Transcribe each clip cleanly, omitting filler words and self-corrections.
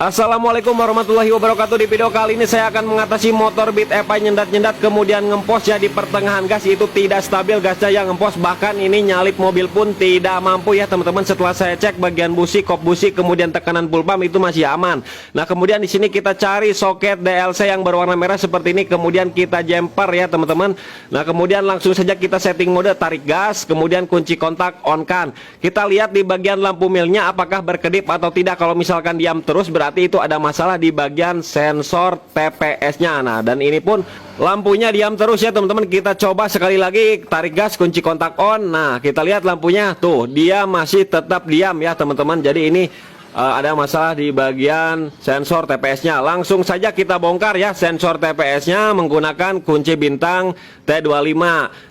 Assalamualaikum warahmatullahi wabarakatuh. Di video kali ini saya akan mengatasi motor Beat FI nyendat-nyendat kemudian ngemposnya di pertengahan gas itu tidak stabil, gasnya yang ngempos, bahkan ini nyalip mobil pun tidak mampu ya teman-teman. Setelah saya cek bagian busi, kop busi, kemudian tekanan full pump itu masih aman. Nah kemudian di sini kita cari soket DLC yang berwarna merah seperti ini, kemudian kita jumper ya teman-teman. Nah kemudian langsung saja kita setting mode tarik gas, kemudian kunci kontak on kan. Kita lihat di bagian lampu milnya apakah berkedip atau tidak. Kalau misalkan diam terus berarti itu ada masalah di bagian sensor TPS-nya. Nah, dan ini pun lampunya diam terus ya teman-teman. Kita coba sekali lagi tarik gas, kunci kontak on. Nah, kita lihat lampunya tuh, dia masih tetap diam ya teman-teman. Jadi ini ada masalah di bagian sensor TPS-nya. Langsung saja kita bongkar ya sensor TPS-nya menggunakan kunci bintang T25.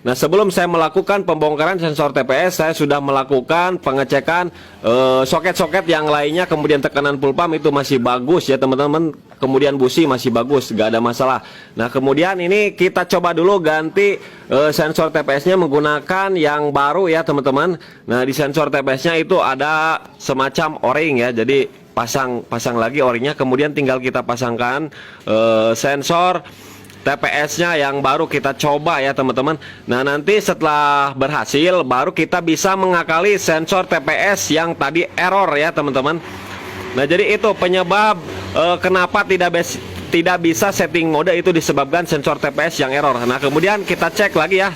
Nah, sebelum saya melakukan pembongkaran sensor TPS, saya sudah melakukan pengecekan soket-soket yang lainnya, kemudian tekanan full pump itu masih bagus ya teman-teman. Kemudian busi masih bagus, gak ada masalah. Nah kemudian ini kita coba dulu ganti sensor TPS-nya menggunakan yang baru ya teman-teman. Nah di sensor TPS-nya itu ada semacam o-ring ya, jadi pasang lagi o-ringnya, kemudian tinggal kita pasangkan sensor TPS-nya yang baru, kita coba ya teman-teman. Nah nanti setelah berhasil baru kita bisa mengakali sensor TPS yang tadi error ya teman-teman. Nah jadi itu penyebab kenapa tidak bisa setting mode, itu disebabkan sensor TPS yang error. Nah kemudian kita cek lagi ya,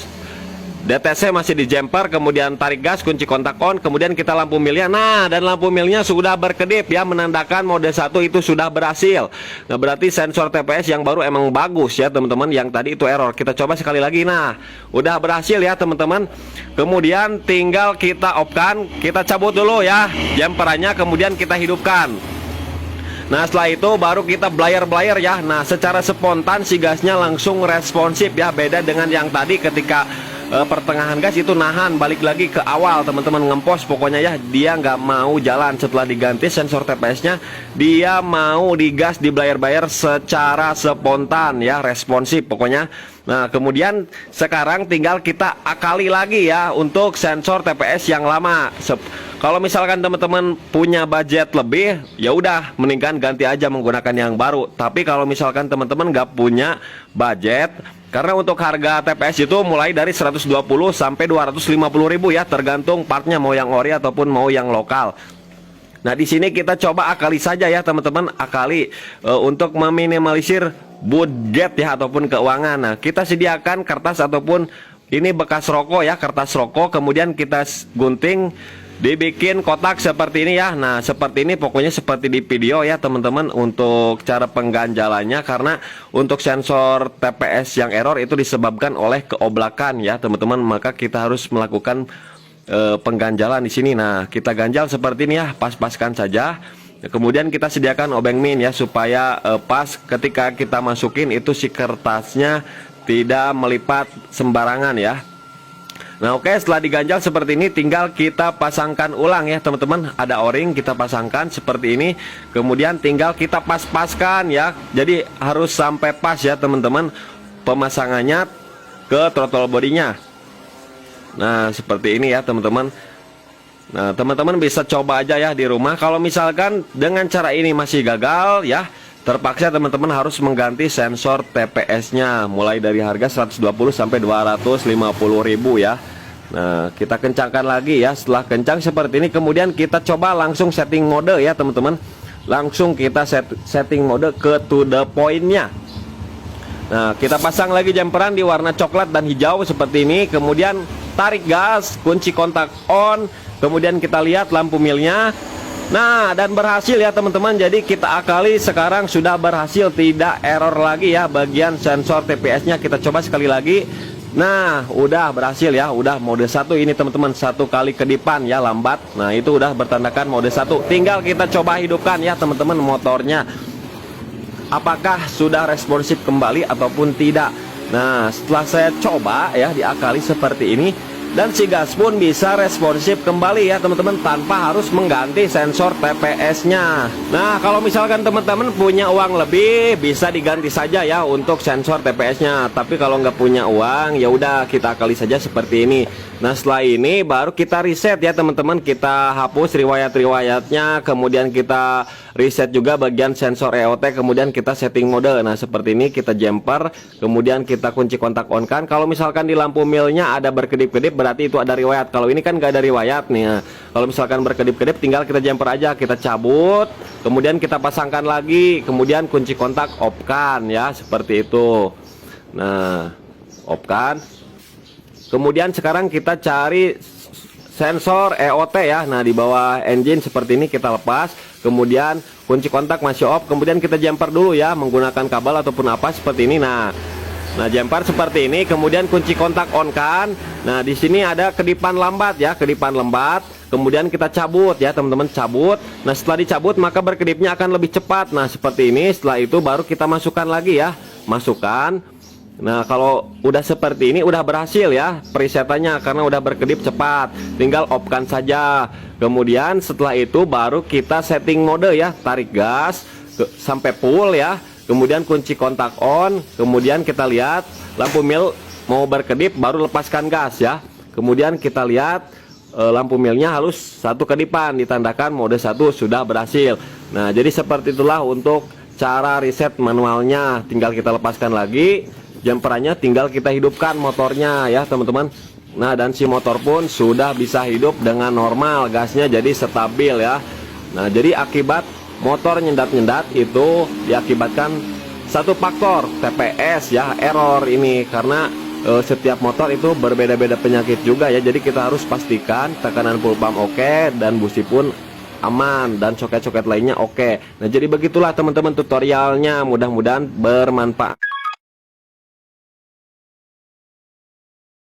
DTC masih di jumper, kemudian tarik gas, kunci kontak on, kemudian kita lampu milnya. Nah dan lampu milnya sudah berkedip ya, menandakan mode 1 itu sudah berhasil. Nah berarti sensor TPS yang baru emang bagus ya teman-teman, yang tadi itu error. Kita coba sekali lagi. Nah udah berhasil ya teman-teman. Kemudian tinggal kita off-kan, kita cabut dulu ya jumperannya, kemudian kita hidupkan. Nah setelah itu baru kita blayer ya. Nah secara spontan si gasnya langsung responsif ya, beda dengan yang tadi ketika pertengahan gas itu nahan, balik lagi ke awal teman-teman, ngempos pokoknya ya, dia nggak mau jalan. Setelah diganti sensor TPS-nya, dia mau digas, di blayer secara spontan ya, responsif pokoknya. Nah kemudian sekarang tinggal kita akali lagi ya untuk sensor TPS yang lama. Kalau misalkan teman-teman punya budget lebih, ya udah mendingan ganti aja menggunakan yang baru. Tapi kalau misalkan teman-teman nggak punya budget, karena untuk harga TPS itu mulai dari 120 sampai 250 ribu ya, tergantung partnya, mau yang ori ataupun mau yang lokal. Nah di sini kita coba akali saja ya teman-teman, akali untuk meminimalisir budget ya ataupun keuangan. Nah kita sediakan kertas ataupun ini bekas rokok ya, kertas rokok, kemudian kita gunting, dibikin kotak seperti ini ya. Nah seperti ini pokoknya seperti di video ya teman-teman untuk cara pengganjalannya, karena untuk sensor TPS yang error itu disebabkan oleh keoblakan ya teman-teman, maka kita harus melakukan pengganjalan di sini. Nah kita ganjal seperti ini ya, pas-paskan saja. Kemudian kita sediakan obeng min ya, supaya pas ketika kita masukin itu si kertasnya tidak melipat sembarangan ya. Nah oke, setelah diganjal seperti ini tinggal kita pasangkan ulang ya teman-teman. Ada o-ring kita pasangkan seperti ini, kemudian tinggal kita pas-paskan ya. Jadi harus sampai pas ya teman-teman pemasangannya ke throttle bodinya. Nah seperti ini ya teman-teman. Nah teman-teman bisa coba aja ya di rumah. Kalau misalkan dengan cara ini masih gagal ya, terpaksa teman-teman harus mengganti sensor TPS-nya mulai dari harga 120 sampai 250 ribu ya. Nah kita kencangkan lagi ya. Setelah kencang seperti ini kemudian kita coba langsung setting mode ya teman-teman. Langsung kita setting mode ke to the point-nya. Nah kita pasang lagi jumperan di warna coklat dan hijau seperti ini, kemudian tarik gas, kunci kontak on, kemudian kita lihat lampu milnya. Nah dan berhasil ya teman-teman. Jadi kita akali sekarang sudah berhasil, tidak error lagi ya bagian sensor TPS-nya. Kita coba sekali lagi. Nah udah berhasil ya, udah mode 1 ini teman-teman, 1 kali kedipan ya lambat. Nah itu udah bertandakan mode 1. Tinggal kita coba hidupkan ya teman-teman motornya, apakah sudah responsif kembali ataupun tidak. Nah setelah saya coba ya diakali seperti ini, dan si gas pun bisa responsif kembali ya teman-teman, tanpa harus mengganti sensor TPS-nya. Nah, kalau misalkan teman-teman punya uang lebih, bisa diganti saja ya untuk sensor TPS-nya. Tapi kalau nggak punya uang, ya udah kita kali saja seperti ini. Nah, setelah ini baru kita reset ya teman-teman, kita hapus riwayat-riwayatnya, kemudian kita reset juga bagian sensor EOT, kemudian kita setting mode. Nah, seperti ini kita jumper, kemudian kita kunci kontak on kan. Kalau misalkan di lampu milnya ada berkedip-kedip, berarti itu ada riwayat. Kalau ini kan nggak ada riwayat nih ya. Kalau misalkan berkedip-kedip, tinggal kita jumper aja, kita cabut, kemudian kita pasangkan lagi, kemudian kunci kontak off kan ya, seperti itu. Nah, off kan. Kemudian sekarang kita cari sensor EOT ya. Nah, di bawah engine seperti ini kita lepas, kemudian kunci kontak masih off, kemudian kita jumper dulu ya menggunakan kabel ataupun apa seperti ini. Nah, jumper seperti ini, kemudian kunci kontak on kan. Nah, di sini ada kedipan lambat ya, kedipan lambat. Kemudian kita cabut ya teman-teman, cabut. Nah, setelah dicabut maka berkedipnya akan lebih cepat. Nah, seperti ini. Setelah itu baru kita masukkan lagi ya, masukkan. Nah, kalau udah seperti ini udah berhasil ya presetannya, karena udah berkedip cepat, tinggal off kan saja. Kemudian setelah itu baru kita setting mode ya, tarik gas sampai full ya, kemudian kunci kontak on, kemudian kita lihat lampu mil mau berkedip, baru lepaskan gas ya. Kemudian kita lihat lampu milnya halus satu kedipan, ditandakan mode 1 sudah berhasil. Nah, jadi seperti itulah untuk cara reset manualnya. Tinggal kita lepaskan lagi jumperannya, tinggal kita hidupkan motornya ya teman-teman. Nah, dan si motor pun sudah bisa hidup dengan normal, gasnya jadi stabil ya. Nah, jadi akibat motor nyendat-nyendat itu diakibatkan satu faktor TPS ya, error ini, karena setiap motor itu berbeda-beda penyakit juga ya. Jadi kita harus pastikan tekanan full pump oke, dan busi pun aman, dan soket-soket lainnya oke. Nah, jadi begitulah teman-teman tutorialnya, mudah-mudahan bermanfaat.